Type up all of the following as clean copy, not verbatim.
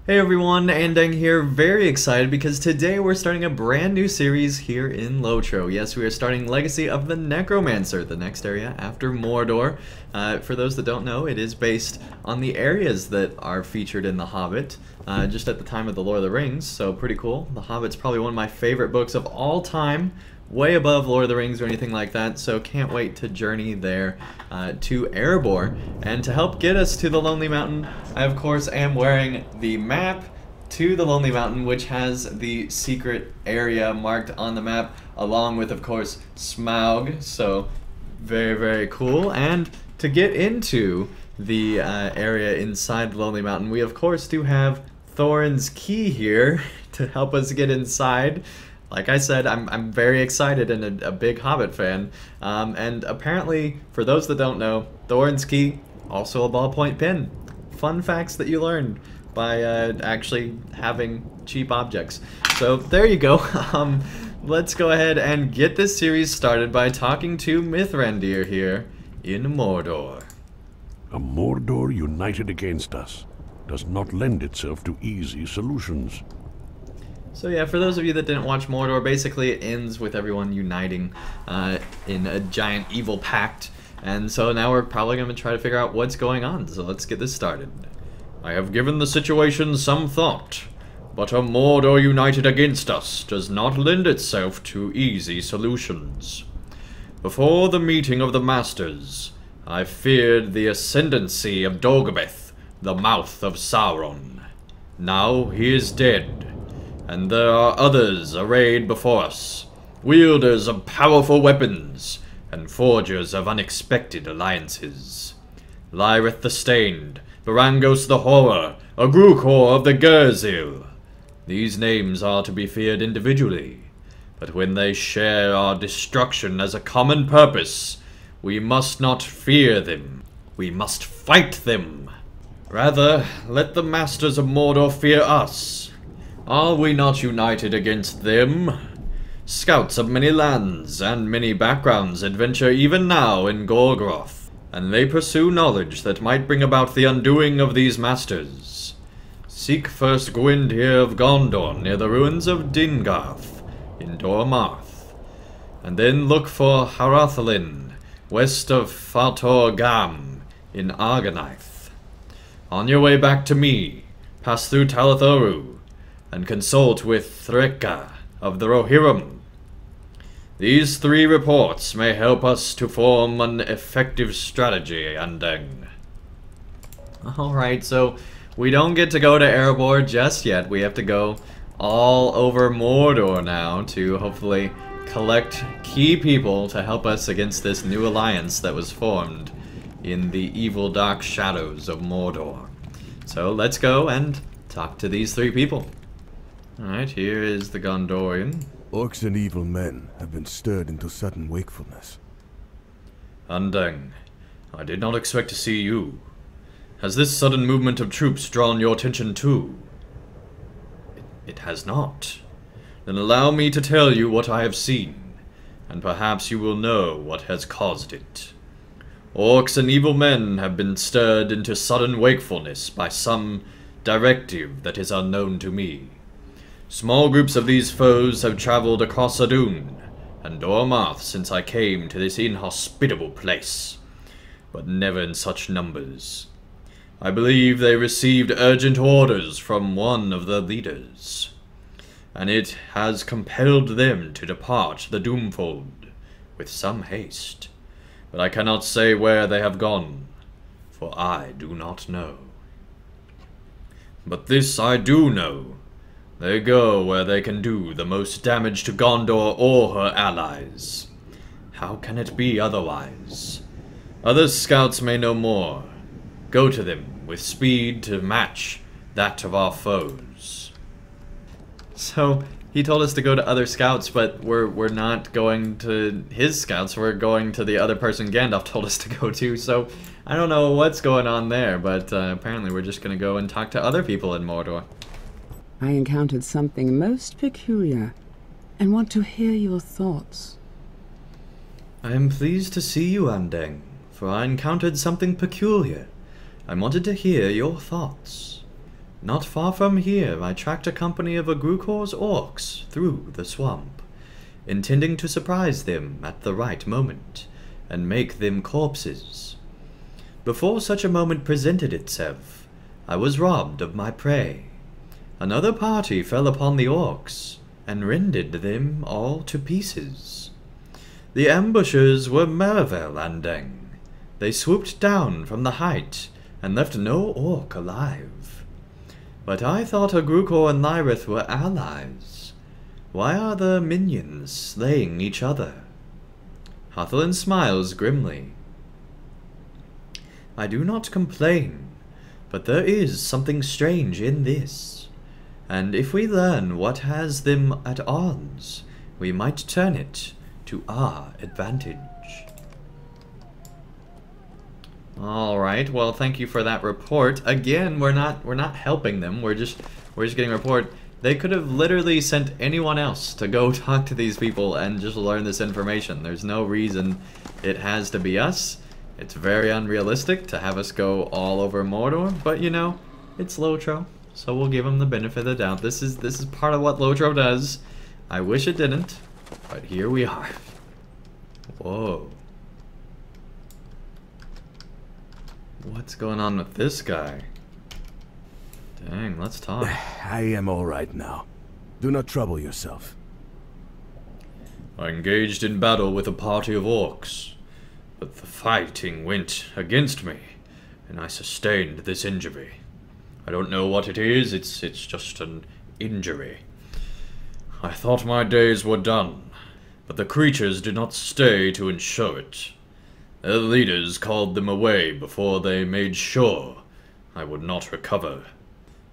Hey everyone, Andang here, very excited because today we're starting a brand new series here in LOTRO. Yes, we are starting Legacy of the Necromancer, the next area after Mordor. For those that don't know, it is based on the areas that are featured in The Hobbit, just at the time of the Lord of the Rings, so pretty cool. The Hobbit's probably one of my favorite books of all time, way above Lord of the Rings or anything like that, so can't wait to journey there to Erebor. And to help get us to the Lonely Mountain, I of course am wearing the map to the Lonely Mountain, which has the secret area marked on the map, along with of course Smaug, so very cool. And to get into the area inside the Lonely Mountain, we of course do have Thorin's key here to help us get inside. Like I said, I'm very excited and a big Hobbit fan, and apparently, for those that don't know, Thorin's key, also a ballpoint pen. Fun facts that you learn by actually having cheap objects. So there you go. Let's go ahead and get this series started by talking to Mithrandir here in Mordor. A Mordor united against us does not lend itself to easy solutions. So yeah, for those of you that didn't watch Mordor, basically it ends with everyone uniting in a giant evil pact. And so now we're probably going to try to figure out what's going on, so let's get this started. I have given the situation some thought, but a Mordor united against us does not lend itself to easy solutions. Before the meeting of the Masters, I feared the ascendancy of Dagobeth, the mouth of Sauron. Now he is dead, and there are others arrayed before us, wielders of powerful weapons, and forgers of unexpected alliances. Lyrith the Stained, Barangos the Horror, Agrukor of the Gerzil. These names are to be feared individually, but when they share our destruction as a common purpose, we must not fear them, we must fight them. Rather, let the Masters of Mordor fear us. Are we not united against them? Scouts of many lands and many backgrounds adventure even now in Gorgoroth, and they pursue knowledge that might bring about the undoing of these masters. Seek first Gwyndir of Gondor near the ruins of Dingarth in Dormarth, and then look for Harathalin west of Fator Gam in Argonath. On your way back to me, pass through Talathoru, and consult with Threkka of the Rohirrim. These three reports may help us to form an effective strategy, Andang. Alright, so we don't get to go to Erebor just yet. We have to go all over Mordor now to hopefully collect key people to help us against this new alliance that was formed in the evil dark shadows of Mordor. So let's go and talk to these three people. Alright, here is the Gondorian. Orcs and evil men have been stirred into sudden wakefulness. Andang, I did not expect to see you. Has this sudden movement of troops drawn your attention too? It has not. Then allow me to tell you what I have seen, and perhaps you will know what has caused it. Orcs and evil men have been stirred into sudden wakefulness by some directive that is unknown to me. Small groups of these foes have traveled across Adun and Dormarth since I came to this inhospitable place, but never in such numbers. I believe they received urgent orders from one of the leaders, and it has compelled them to depart the Doomfold with some haste. But I cannot say where they have gone, for I do not know. But this I do know. They go where they can do the most damage to Gondor or her allies. How can it be otherwise? Other scouts may know more. Go to them with speed to match that of our foes. So, he told us to go to other scouts, but we're not going to his scouts, we're going to the other person Gandalf told us to go to, so I don't know what's going on there, but apparently we're just gonna go and talk to other people in Mordor. I encountered something most peculiar, and want to hear your thoughts. I am pleased to see you, Andang, for I encountered something peculiar. I wanted to hear your thoughts. Not far from here, I tracked a company of Agrukor's orcs through the swamp, intending to surprise them at the right moment and make them corpses. Before such a moment presented itself, I was robbed of my prey. Another party fell upon the orcs and rended them all to pieces. The ambushers were Mervel and Andang. They swooped down from the height and left no orc alive. But I thought Agrukor and Lyrith were allies. Why are the minions slaying each other? Hothelin smiles grimly. I do not complain, but there is something strange in this. And if we learn what has them at odds, we might turn it to our advantage. Alright, well thank you for that report. Again, we're not helping them, we're just getting a report. They could have literally sent anyone else to go talk to these people and just learn this information. There's no reason it has to be us. It's very unrealistic to have us go all over Mordor, but you know, it's LOTRO, so we'll give them the benefit of the doubt. This is part of what LOTRO does. I wish it didn't, but here we are. Whoa. What's going on with this guy? Dang, let's talk. I am all right now. Do not trouble yourself. I engaged in battle with a party of orcs, but the fighting went against me, and I sustained this injury. I don't know what it is, it's just an injury. I thought my days were done, but the creatures did not stay to ensure it. Their leaders called them away before they made sure I would not recover.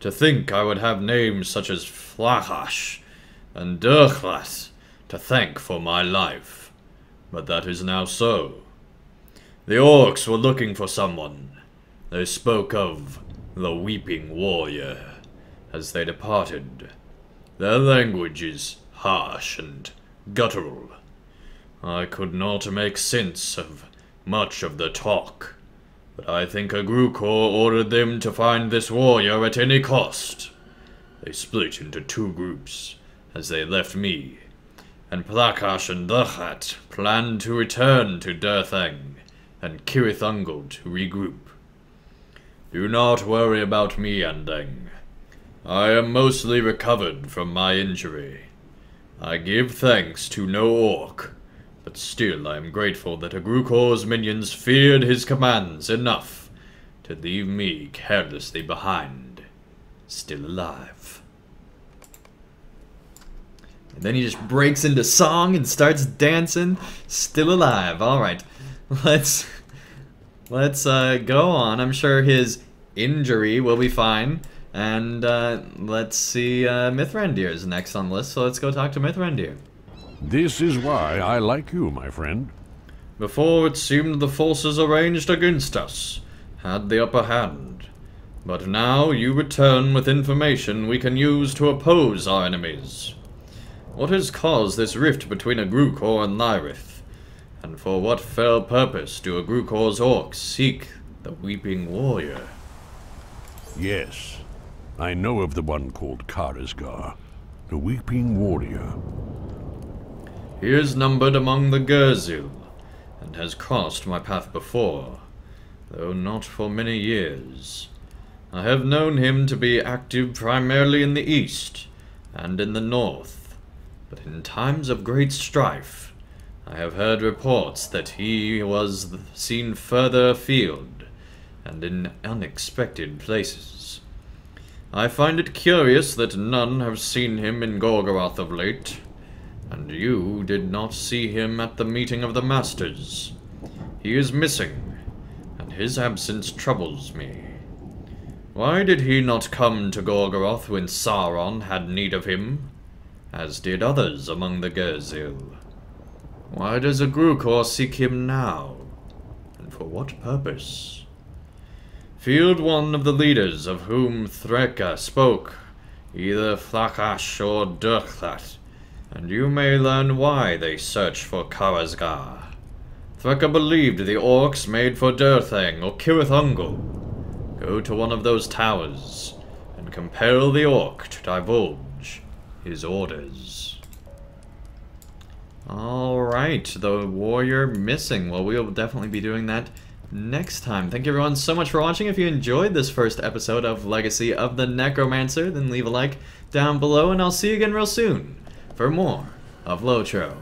To think I would have names such as Flakash and Durchlas to thank for my life, but that is now so. The orcs were looking for someone. They spoke of the Weeping Warrior as they departed. Their language is harsh and guttural. I could not make sense of much of the talk, but I think Agrukor ordered them to find this warrior at any cost. They split into two groups as they left me, and Plakash and Durchat planned to return to Durthang and Cirith Ungol to regroup. Do not worry about me, Andang. I am mostly recovered from my injury. I give thanks to no orc, but still I am grateful that Agrukor's minions feared his commands enough to leave me carelessly behind, still alive. And then he just breaks into song and starts dancing, still alive. Alright, let's go on. I'm sure his injury will be fine. And let's see, Mithrandir is next on the list, so let's go talk to Mithrandir. This is why I like you, my friend. Before it seemed the forces arranged against us had the upper hand. But now you return with information we can use to oppose our enemies. What has caused this rift between Agrukor and Lyrith? And for what fell purpose do Agrukor's orcs seek the Weeping Warrior? Yes, I know of the one called Karisgar, the Weeping Warrior. He is numbered among the Gerzil, and has crossed my path before, though not for many years. I have known him to be active primarily in the east and in the north, but in times of great strife, I have heard reports that he was seen further afield and in unexpected places. I find it curious that none have seen him in Gorgoroth of late, and you did not see him at the meeting of the Masters. He is missing, and his absence troubles me. Why did he not come to Gorgoroth when Sauron had need of him, as did others among the Gerzil? Why does Agrukor seek him now, and for what purpose? Field one of the leaders of whom Threka spoke, either Flakash or Durchlat, and you may learn why they search for Karazgar. Threka believed the orcs made for Durthang or Cirith Ungol. Go to one of those towers, and compel the orc to divulge his orders. Alright, the warrior missing. Well, we will definitely be doing that next time. Thank you everyone so much for watching. If you enjoyed this first episode of Legacy of the Necromancer, then leave a like down below, and I'll see you again real soon for more of LOTRO.